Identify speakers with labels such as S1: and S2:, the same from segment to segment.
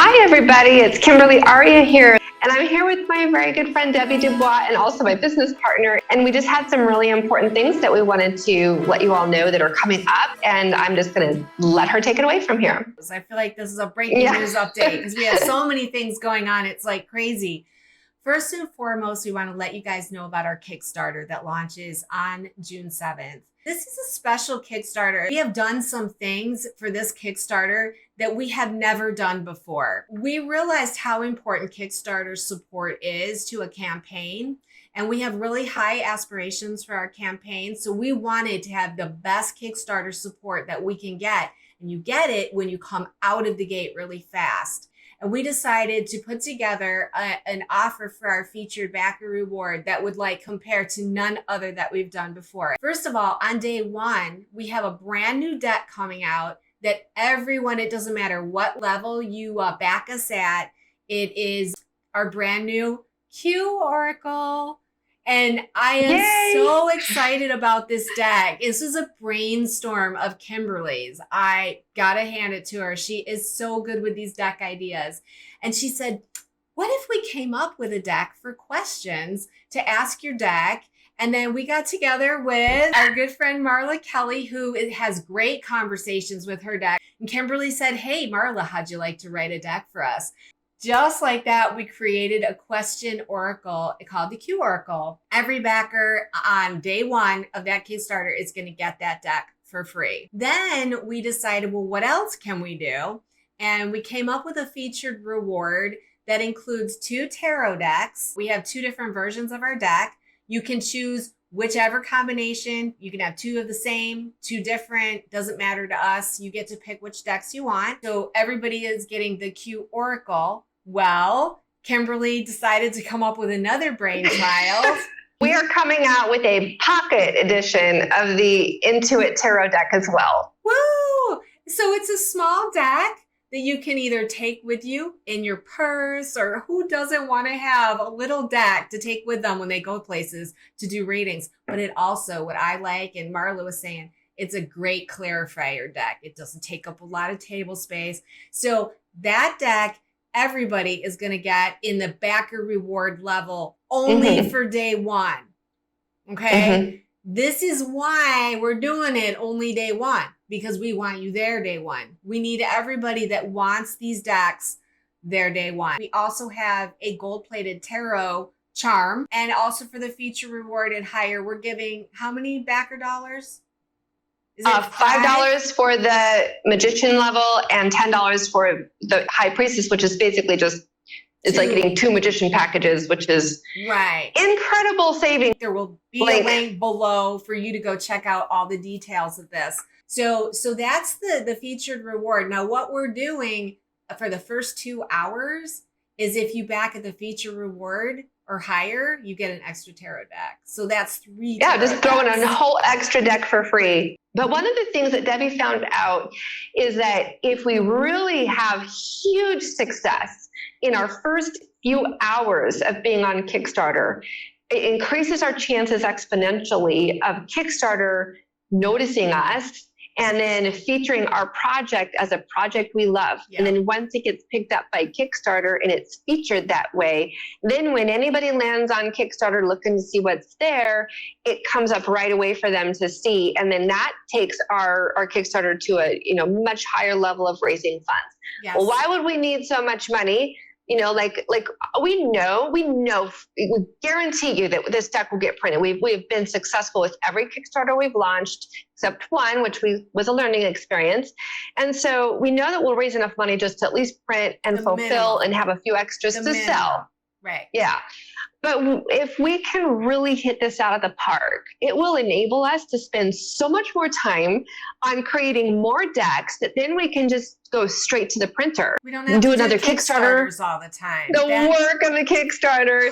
S1: Hi everybody, it's Kimberly Aria here, and I'm here with my very good friend Debbie Dubois and also my business partner, and we just had some really important things that we wanted to let you all know that are coming up, and I'm just going to let her take it away from here.
S2: I feel like this is a breaking news update because we have so many things going on. It's like crazy. First and foremost, we want to let you guys know about our Kickstarter that launches on June 7th. This is a special Kickstarter. We have done some things for this Kickstarter that we have never done before. We realized how important Kickstarter support is to a campaign, and we have really high aspirations for our campaign. So we wanted to have the best Kickstarter support that we can get, and you get it when you come out of the gate really fast. And we decided to put together an offer for our featured backer reward that would compare to none other that we've done before. First of all, on day one, we have a brand new deck coming out that everyone, it doesn't matter what level you back us at, it is our brand new Q Oracle. And I am so excited about this deck. This is a brainstorm of Kimberly's. I gotta hand it to her. She is so good with these deck ideas. And she said, what if we came up with a deck for questions to ask your deck? And then we got together with our good friend Marla Kelly, who has great conversations with her deck. And Kimberly said, hey, Marla, how'd you like to write a deck for us? Just like that, we created a question oracle called the Q Oracle. Every backer on day one of that Kickstarter is going to get that deck for free. Then we decided, well, what else can we do? And we came up with a featured reward that includes 2 tarot decks. We have 2 different versions of our deck. You can choose whichever combination. You can have 2 of the same, 2 different, doesn't matter to us. You get to pick which decks you want. So everybody is getting the Q Oracle. Well, Kimberly decided to come up with another brainchild.
S1: We are coming out with a pocket edition of the iN2IT Tarot deck as well.
S2: Woo! So it's a small deck that you can either take with you in your purse, or who doesn't want to have a little deck to take with them when they go places to do readings. But it also, what I like, and Marla was saying, it's a great clarifier deck. It doesn't take up a lot of table space. So that deck, everybody is going to get in the backer reward level only for day one. Okay. This is why we're doing it only day one, because we want you there day one. We need everybody that wants these decks there day one. We also have a gold-plated tarot charm, and also for the feature reward and higher, we're giving how many backer dollars?
S1: Is it $5 for the magician level and $10 for the high priestess, which is basically just, it's like getting 2 magician packages, which is incredible saving.
S2: There will be a link below for you to go check out all the details of this. So that's the featured reward. Now, what we're doing for the first 2 hours is if you back at the feature reward or higher, you get an extra tarot deck. So that's 3
S1: just throwing a whole extra deck for free. But one of the things that Debbie found out is that if we really have huge success in our first few hours of being on Kickstarter, it increases our chances exponentially of Kickstarter noticing us and then featuring our project as a project we love. And then once it gets picked up by Kickstarter and it's featured that way, then when anybody lands on Kickstarter looking to see what's there, it comes up right away for them to see. And then that takes our Kickstarter to a much higher level of raising funds. Well, why would we need so much money? We guarantee you that this deck will get printed. We've been successful with every Kickstarter we've launched, except one, which was a learning experience. And so we know that we'll raise enough money just to at least print and fulfill and have a few extras to sell.
S2: Right.
S1: Yeah. But if we can really hit this out of the park, it will enable us to spend so much more time on creating more decks that then we can just go straight to the printer.
S2: We don't have to do another Kickstarter all the time.
S1: Work of the Kickstarter.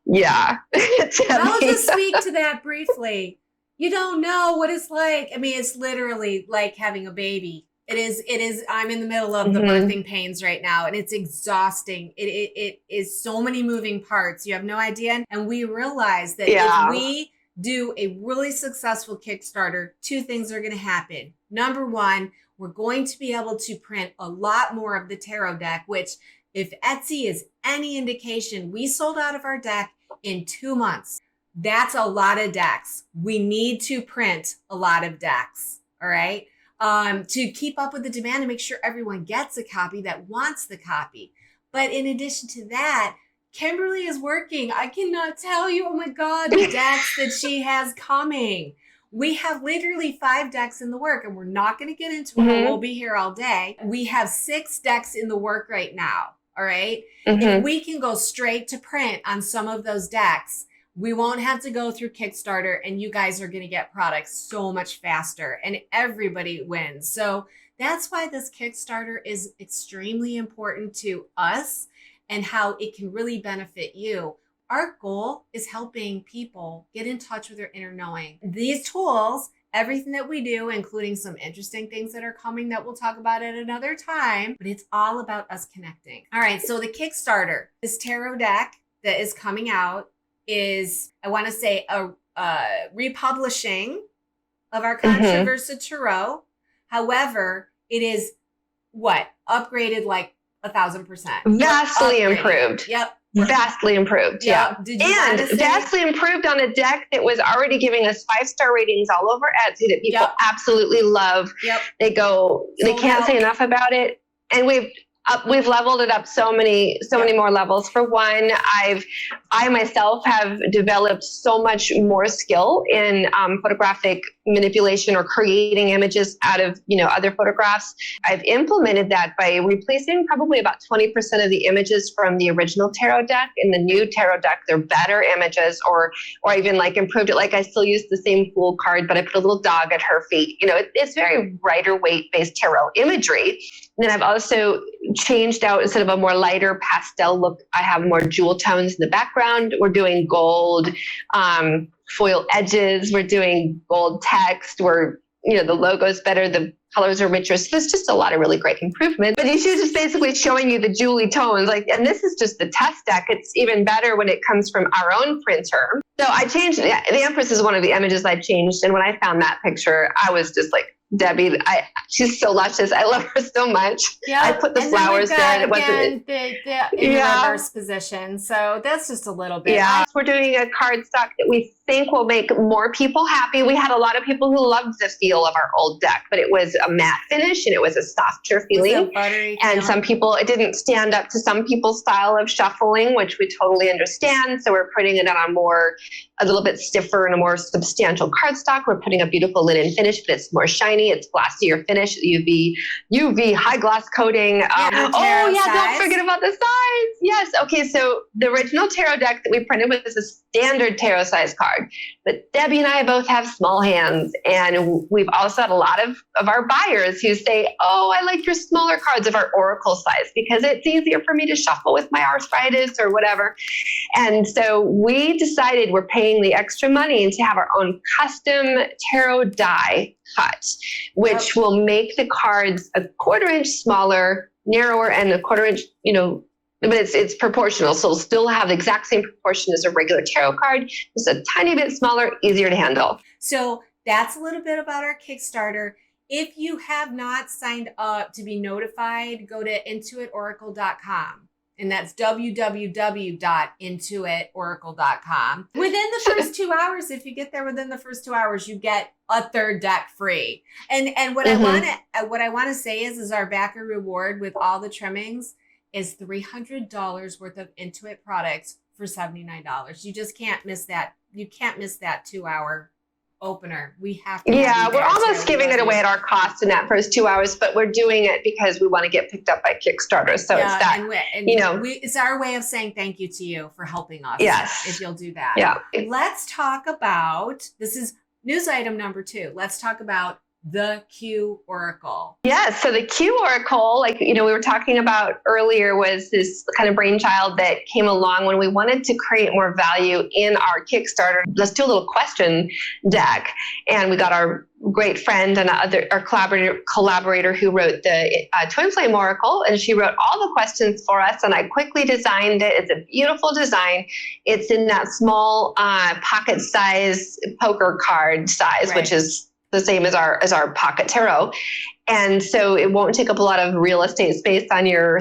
S1: Yeah.
S2: I'll just speak to that briefly. You don't know what it's like. I mean, it's literally like having a baby. It is. I'm in the middle of the birthing pains right now, and it's exhausting. It is so many moving parts. You have no idea. And we realize that if we do a really successful Kickstarter, 2 things are going to happen. Number one, we're going to be able to print a lot more of the tarot deck, which if Etsy is any indication, we sold out of our deck in 2 months. That's a lot of decks. We need to print a lot of decks, all right? To keep up with the demand and make sure everyone gets a copy that wants the copy. But in addition to that, Kimberly is working. I cannot tell you, oh my God, the decks that she has coming. We have literally 5 decks in the work, and we're not going to get into it. We'll be here all day. We have 6 decks in the work right now, all right? If we can go straight to print on some of those decks, we won't have to go through Kickstarter, and you guys are going to get products so much faster, and everybody wins. So that's why this Kickstarter is extremely important to us and how it can really benefit you. Our goal is helping people get in touch with their inner knowing. These tools, everything that we do, including some interesting things that are coming that we'll talk about at another time, but it's all about us connecting. All right, so the Kickstarter, this tarot deck that is coming out is, I want to say, a republishing of our Controversy Tarot. However, it is upgraded like 1,000%.
S1: Vastly improved.
S2: Yep.
S1: Vastly improved. Yeah.
S2: And
S1: vastly improved on a deck that was already giving us 5-star ratings all over Etsy that people absolutely love. They can't say enough about it. And we've leveled it up so many more levels. For one, I myself have developed so much more skill in photographic manipulation or creating images out of other photographs. I've implemented that by replacing probably about 20% of the images from the original tarot deck. In the new tarot deck, they're better images, or I even improved it. I still use the same Fool card, but I put a little dog at her feet. It's very lighter weight based tarot imagery. And then I've also changed out, instead of a more lighter pastel look, I have more jewel tones in the background. We're doing gold foil edges. We're doing gold text. The logo's better. The colors are richer. So there's just a lot of really great improvements. But she's just basically showing you the jewelly tones. And this is just the test deck. It's even better when it comes from our own printer. So I changed, the Empress is one of the images I changed. And when I found that picture, I was just like, Debbie, she's so luscious. I love her so much. Yeah, I put the flowers there, and it wasn't
S2: in reverse position. So that's just a little bit.
S1: Yeah, we're doing a cardstock that we think will make more people happy. We had a lot of people who loved the feel of our old deck, but it was a matte finish and it was a softer feeling. And some people, it didn't stand up to some people's style of shuffling, which we totally understand. So we're putting it on a little bit stiffer and a more substantial cardstock. We're putting a beautiful linen finish, but it's more shiny. It's glossier finish, UV high gloss coating. Don't forget about the size. Yes. Okay. So the original tarot deck that we printed was a standard tarot size card, but Debbie and I both have small hands, and we've also had a lot of our buyers who say, "Oh, I like your smaller cards of our oracle size because it's easier for me to shuffle with my arthritis or whatever." And so we decided we're paying the extra money to have our own custom tarot die cut, which will make the cards a 1/4 inch smaller, narrower, and a 1/4 inch, but it's proportional. So it'll still have the exact same proportion as a regular tarot card, just a tiny bit smaller, easier to handle.
S2: So that's a little bit about our Kickstarter. If you have not signed up to be notified, go to iN2IToracle.com. And that's www.iN2IToracle.com. Within the first 2 hours, if you get there within the first 2 hours, you get a third deck free. And what I want to say is our backer reward with all the trimmings is $300 worth of iN2IT products for $79. You just can't miss that. You can't miss that 2 hour opener. We have to.
S1: Yeah, we're almost giving it away at our cost in that first 2 hours, but we're doing it because we want to get picked up by Kickstarter. So it's that,
S2: it's our way of saying thank you to you for helping us.
S1: Yes.
S2: If you'll do that.
S1: Yeah.
S2: Let's talk about, this is news item number 2. Let's talk about the Q Oracle.
S1: Yes. So the Q Oracle, we were talking about earlier, was this kind of brainchild that came along when we wanted to create more value in our Kickstarter. Let's do a little question deck. And we got our great friend and our collaborator who wrote the Twin Flame Oracle, and she wrote all the questions for us, and I quickly designed it. It's a beautiful design. It's in that small pocket size poker card size, right, which is the same as our pocket tarot. And so it won't take up a lot of real estate space on your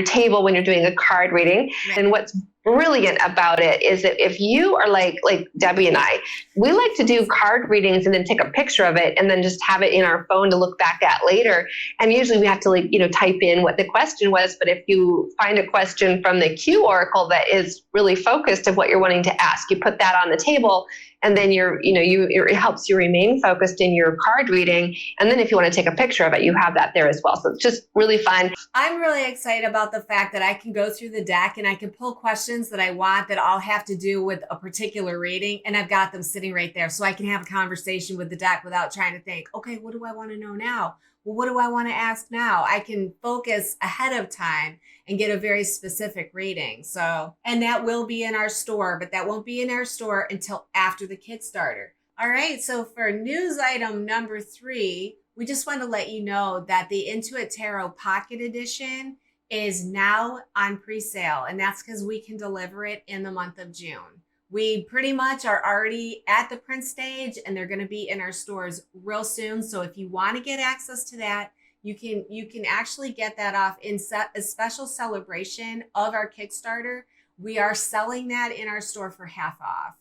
S1: table when you're doing a card reading. Right. And what's brilliant about it is that if you are like Debbie and I, we like to do card readings and then take a picture of it and then just have it in our phone to look back at later. And usually we have to type in what the question was. But if you find a question from the Q Oracle that is really focused of what you're wanting to ask, you put that on the table. And then it helps you remain focused in your card reading. And then if you want to take a picture of it, you have that there as well. So it's just really fun.
S2: I'm really excited about the fact that I can go through the deck and I can pull questions that I want that all have to do with a particular reading. And I've got them sitting right there. So I can have a conversation with the deck without trying to think, okay, what do I want to know now? Well, what do I want to ask now? I can focus ahead of time and get a very specific reading. So, and that will be in our store, but that won't be in our store until after the Kickstarter. All right. So for news item number 3, we just want to let you know that the iN2ITarot Pocket Edition is now on pre-sale. And that's because we can deliver it in the month of June. We pretty much are already at the print stage and they're going to be in our stores real soon. So if you want to get access to that, you can actually get that off in a special celebration of our Kickstarter. We are selling that in our store for half off.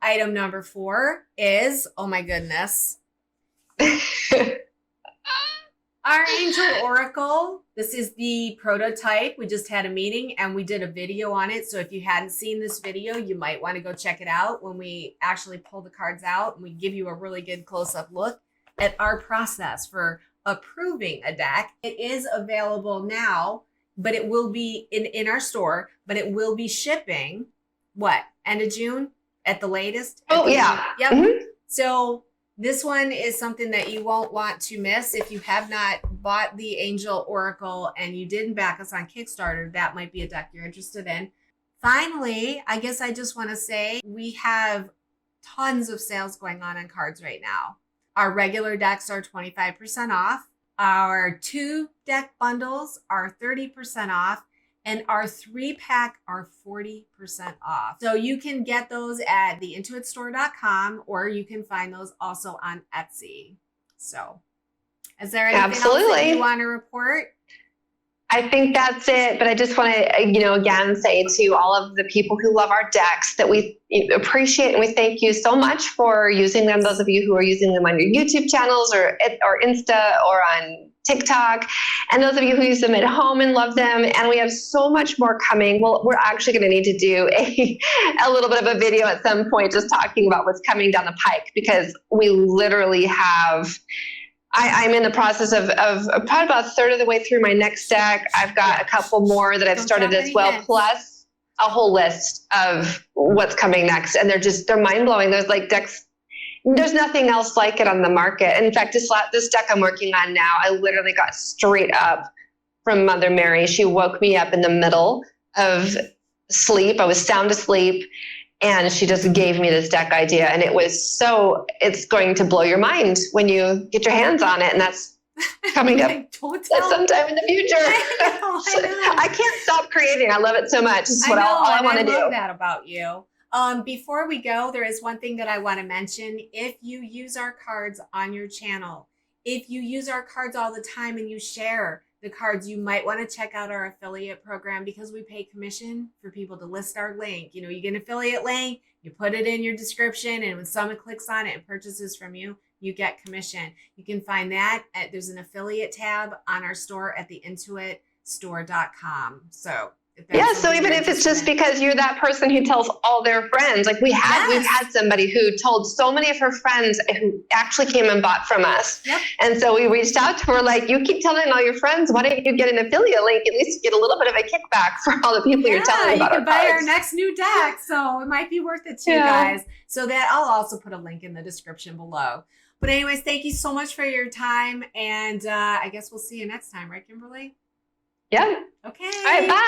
S2: Item number 4 is, oh my goodness, our Angel Oracle. This is the prototype. We just had a meeting and we did a video on it. So if you hadn't seen this video, you might want to go check it out when we actually pull the cards out and we give you a really good close-up look at our process for approving a deck. It is available now, but it will be in our store, but it will be shipping, end of June at the latest?
S1: Yeah.
S2: Yep.
S1: Mm-hmm.
S2: So this one is something that you won't want to miss. If you have not bought the Angel Oracle and you didn't back us on Kickstarter, that might be a deck you're interested in. Finally, I guess I just want to say we have tons of sales going on cards right now. Our regular decks are 25% off. Our 2 deck bundles are 30% off. And our 3-pack are 40% off. So you can get those at the iN2ITstore.com or you can find those also on Etsy. So is there anything else that you want to report?
S1: I think that's it. But I just want to, again, say to all of the people who love our decks that we appreciate and we thank you so much for using them. Those of you who are using them on your YouTube channels or Insta or on TikTok, and those of you who use them at home and love them. And we have so much more coming. Well, we're actually going to need to do a little bit of a video at some point just talking about what's coming down the pike, because we literally have... I'm in the process of probably about a third of the way through my next deck. I've got a couple more that I've started as well, plus a whole list of what's coming next. And they're mind-blowing. There's decks, there's nothing else like it on the market. In fact, this deck I'm working on now, I literally got straight up from Mother Mary. She woke me up in the middle of sleep. I was sound asleep. And she just gave me this deck idea. And it's going to blow your mind when you get your hands on it. And that's coming up sometime in the future. I can't stop creating. I love it so much. It's all I want to do.
S2: I love that about you. Before we go, there is one thing that I want to mention. If you use our cards on your channel, if you use our cards all the time and you share the cards, you might want to check out our affiliate program, because we pay commission for people to list our link. You get an affiliate link, you put it in your description, and when someone clicks on it and purchases from you, you get commission. You can find that there's an affiliate tab on our store at the iN2ITstore.com. So
S1: so even if it's just because you're that person who tells all their friends, we've had somebody who told so many of her friends who actually came and bought from us. Yep. And so we reached out to her you keep telling all your friends, why don't you get an affiliate link? At least you get a little bit of a kickback for all the people you're telling about our cards.
S2: You can buy our next new deck. So it might be worth it too, guys. So that I'll also put a link in the description below. But anyways, thank you so much for your time. And I guess we'll see you next time, right, Kimberly?
S1: Yeah.
S2: Okay.
S1: All right, bye.